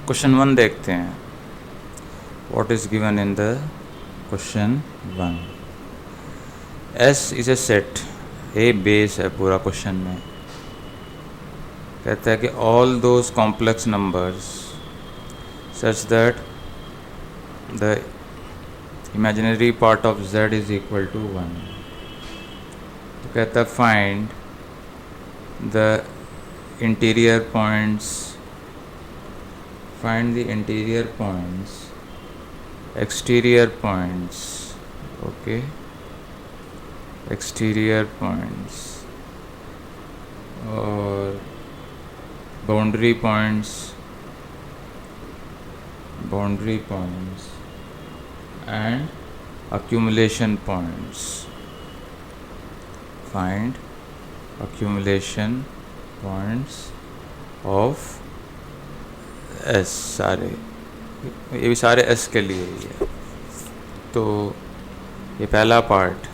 Question 1 देखते हैं. What is given in the question 1? S is a set. A base है पूरा question में. कहता है कि all those complex numbers such that the imaginary part of z is equal to 1. तो कहता है find the interior points, find the interior points, exterior points, okay, exterior points और boundary points, boundary points and accumulation points. Find accumulation points of S. सारे ये भी सारे S के लिए ही है. तो ये पहला part.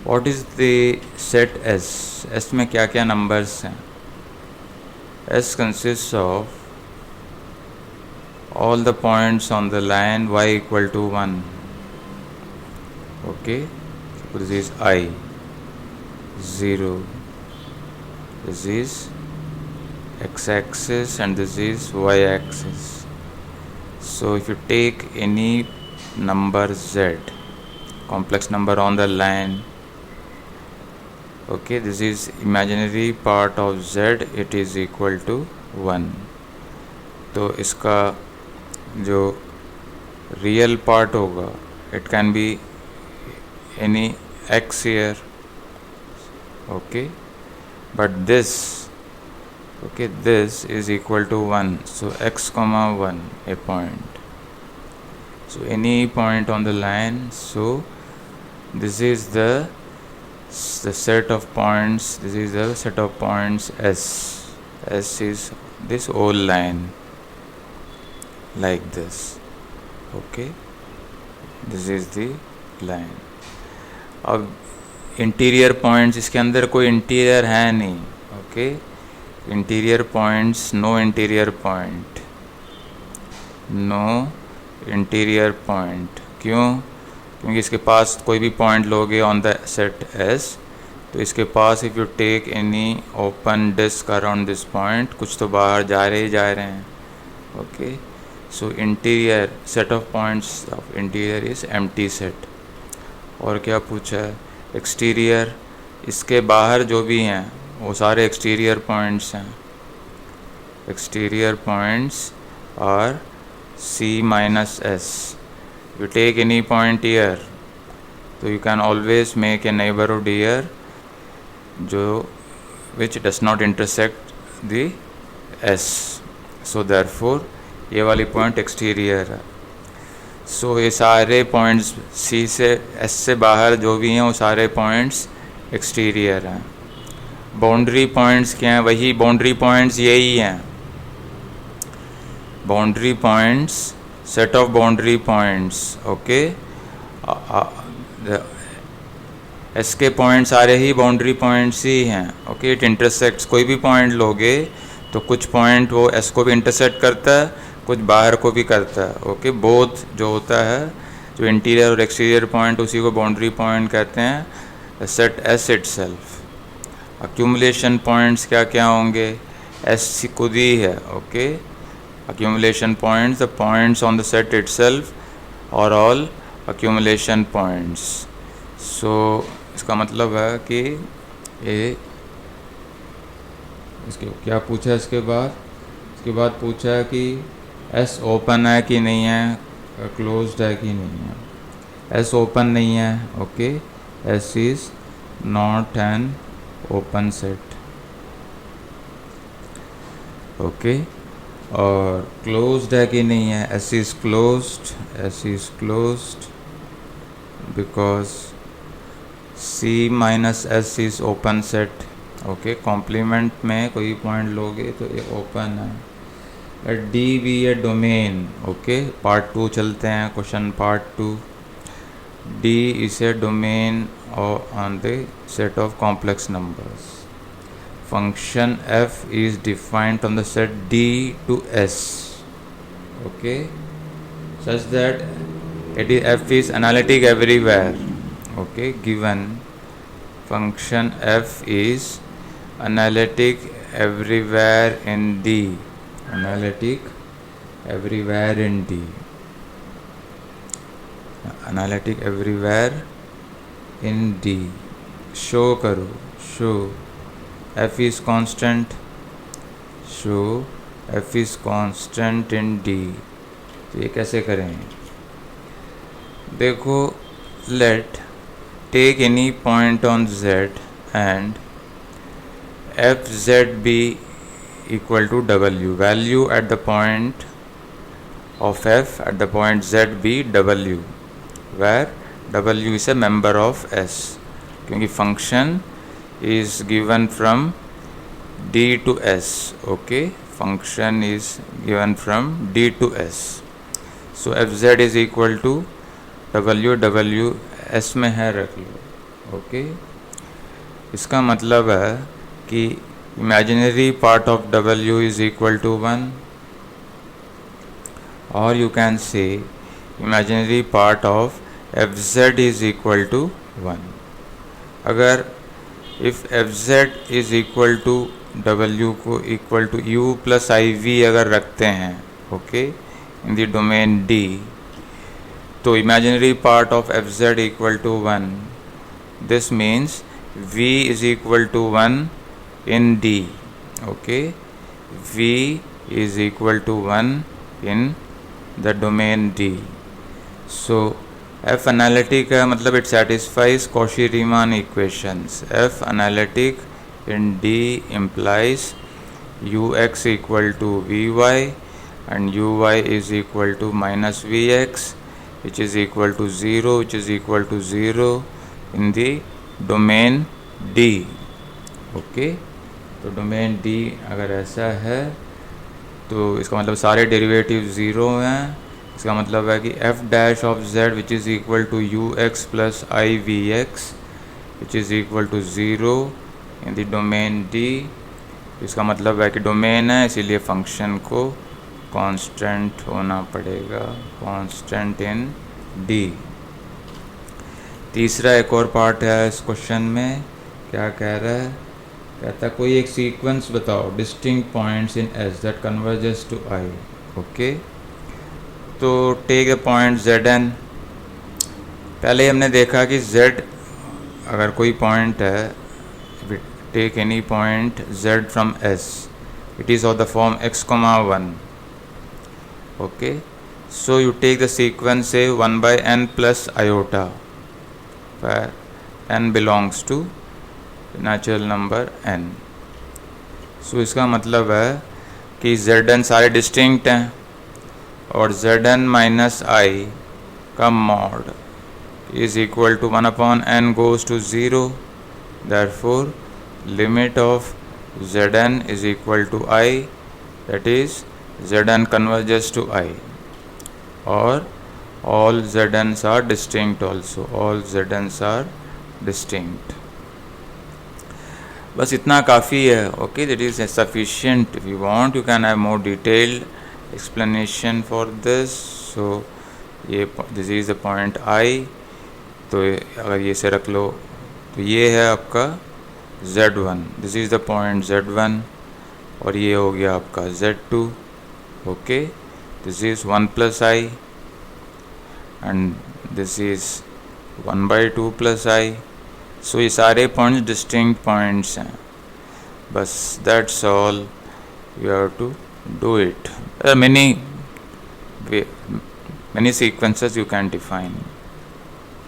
What is the set S? S में क्या क्या नंबर्स हैं? S consists of all the points on the line y equal to 1. Okay, so this is I, 0, this is x-axis and this is y-axis. So if you take any number z, complex number on the line, okay, this is imaginary part of z, it is equal to 1. तो इसका जो real part होगा, it can be any x here, okay, but this, okay, this is equal to 1, so x comma 1 a point, so any point on the line, so this is the set of points, this is the set of points S. S is this whole line like this, okay, this is the line. अब interior points, इसके अंदर कोई interior है नहीं, okay, interior points, no interior point, no interior point. क्यों? क्योंकि इसके पास कोई भी पॉइंट लोगे ऑन द सेट S, तो इसके पास if you take any open disc around this point, कुछ तो बाहर जा रहे हैं, okay. So interior set of points of interior is empty set. और क्या पूछा है? एक्सटीरियर, इसके बाहर जो भी हैं वो सारे एक्सटीरियर पॉइंट्स हैं. Exterior points are C minus S. You take any point here, so you can always make a neighborhood here जो which does not intersect the S. So therefore ये वाली पॉइंट एक्सटीरियर है. सो ये सारे points C से S से बाहर जो भी हैं वो सारे पॉइंट्स एक्सटीरियर हैं. बाउंड्री पॉइंट्स क्या हैं? वही बाउंड्री पॉइंट्स यही हैं. Boundary points, set of boundary points, okay. S के पॉइंट सारे ही बाउंड्री पॉइंट्स ही हैं, ओके. इट इंटरसेक्ट्स, कोई भी पॉइंट लोगे तो कुछ पॉइंट वो एस को भी इंटरसेक्ट करता है, कुछ बाहर को भी करता है, ओके. बोथ जो होता है, जो इंटीरियर और एक्सटीरियर पॉइंट, उसी को बाउंड्री पॉइंट कहते हैं, set S itself. Accumulation points क्या क्या होंगे? एस खुद ही है, okay. accumulation points, the points on the set itself are all accumulation points. So इसका मतलब है कि ये इसके क्या पूछा है इसके बाद पूछा है कि S ओपन है कि नहीं है, क्लोज्ड है कि नहीं है. S ओपन नहीं है, okay. S is not an open set, okay. और क्लोज्ड है कि नहीं है? S is closed, S is closed because C minus S is open set, okay. Complement में कोई पॉइंट लोगे तो ये ओपन है. D भी है डोमेन, ओके. पार्ट 2 चलते हैं, question part 2. D is a domain on the set of complex numbers. Function f is defined on the set D to S. okay, such that f is analytic everywhere. Okay, given function f is analytic everywhere in D, analytic everywhere in D, analytic everywhere in D. Show करो, show f is constant, show f is constant in D. तो ये कैसे करें? देखो, let take any point on Z and fz be equal to w. Value at the point of f at the point z be w, where w is a member of S, क्योंकि function is given from D to S. Okay, function is given from D to S. So fz is equal to w S में है, रख लो. Okay, इसका मतलब है कि imaginary part of w is equal to 1, or you can say imaginary part of fz is equal to 1. अगर if fz is equal to w को equal to u plus iv अगर रखते हैं, okay, in the domain D, तो imaginary part of fz equal to 1. This means v is equal to 1 in D. Okay, v is equal to 1 in the domain D. So f analytic है, मतलब it satisfies Cauchy-Riemann equations. f analytic in D implies ux equal to vy and uy is equal to minus vx, which is equal to 0, which is equal to 0 in the domain D. Okay, तो domain D अगर ऐसा है तो इसका मतलब सारे derivative zero हैं. इसका मतलब है कि f dash of z which is equal to ux plus I V X which is equal to 0 in the domain D. इसका मतलब है कि डोमेन है, इसीलिए फंक्शन को कांस्टेंट होना पड़ेगा, कांस्टेंट इन D. तीसरा एक और पार्ट है इस क्वेश्चन में. क्या कह रहा है? कहता कोई एक सीक्वेंस बताओ distinct points in S that converges to I. Okay, तो टेक द पॉइंट Zn. पहले हमने देखा कि Z अगर कोई पॉइंट है, take any point Z from S, it is of the form x, 1. Okay, so you take the sequence say 1 by n plus iota, where n belongs to natural number n. so इसका मतलब है कि Zn सारे distinct हैं और Zn minus i का mod is equal to 1 upon n goes to 0. therefore limit of Zn is equal to I, that is Zn converges to I, or all Zn's are distinct also, all Zn's are distinct. बस इतना काफ़ी है. Okay, that is sufficient. if you want you can have more detailed explanation for this. so ये this is the point I. तो अगर ये से रख लो तो ये है आपका Z1, this is the point Z1, और ये हो गया आपका Z2. Okay, this is 1 plus I and this is 1 by 2 plus I. so ये सारे पॉइंट्स डिस्टिंक्ट पॉइंट्स हैं. बस that's all you have to do it. There are many sequences you can define.